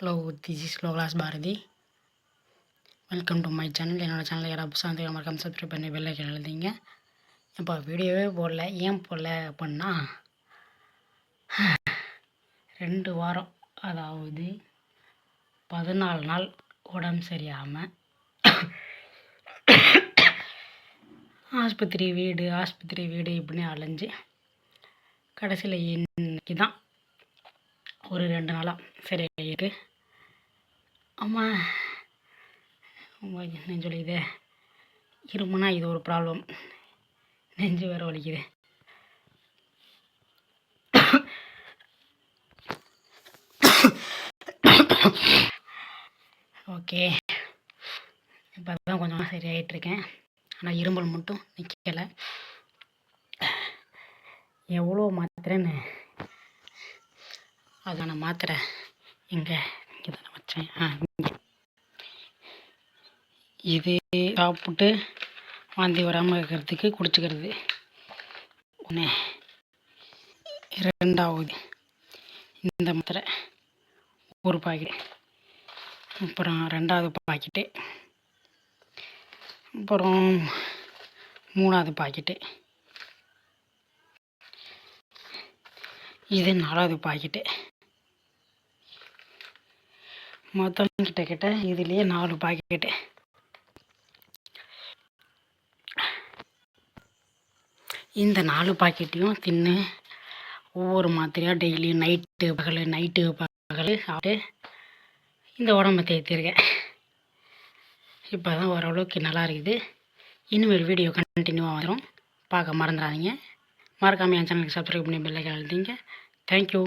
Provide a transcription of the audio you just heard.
Hello, this is லோகலாஸ் Bharathi. Welcome to my channel. என்னோடய சேனலில் யாராவது புதுசாக வந்து மறக்காம சப்ஸ்கிரைப் பண்ணி பெல் ஐக்கான் எழுதிங்க. இப்போ வீடியோவே போடல. ஏன் போடல அப்படின்னா 2 வாரம், அதாவது 14 நாள் உடம்பு சரியாமல் ஆஸ்பத்திரி வீடு இப்படின்னு அலைஞ்சு கடைசியில் இன்னைக்கு தான் ஒரு 2 நாளாக சரியாயிருக்கு. அம்மா நெஞ்சு வலிக்குது. இருமுன்னா இது ஒரு ப்ராப்ளம், நெஞ்சு வேறு வலிக்குது. ஓகே, இப்போ தான் கொஞ்சம் சரியாயிட்ருக்கேன். ஆனால் இருமல் மட்டும் நிற்கலை. எவ்வளோ மாத்திரைன்னு அதுக்கான மாத்திரை இங்கே தானே வச்சேன். இது சாப்பிட்டு வாந்தி வராமல் இருக்கிறதுக்கு குடிச்சிக்கிறது ஒன்று. 2வது இந்த மாத்திரை ஒரு பாக்கெட், அப்புறம் 2வது பாக்கெட்டு, அப்புறம் 3வது பாக்கெட்டு, இது 4வது பாக்கெட்டு. மொத்தம் கிட்ட இதுலேயே 4 பாக்கெட்டு. இந்த 4 பாக்கெட்டையும் தின்னு ஒவ்வொரு மாத்திரையாக டெய்லி நைட்டு பகல் சாப்பிட்டு இந்த உடம்பை தேர்த்திருக்கேன். இப்போ தான் ஓரளவுக்கு நல்லா இருக்குது. இனிமேல் வீடியோ கண்டினியூவாக வந்துடும், பார்க்க மறந்துடாதீங்க. மறக்காமல் என் சேனலுக்கு சப்ஸ்கிரைப் பண்ணி பெல் ஐக்கான் அழுத்திங்க. தேங்க்யூ.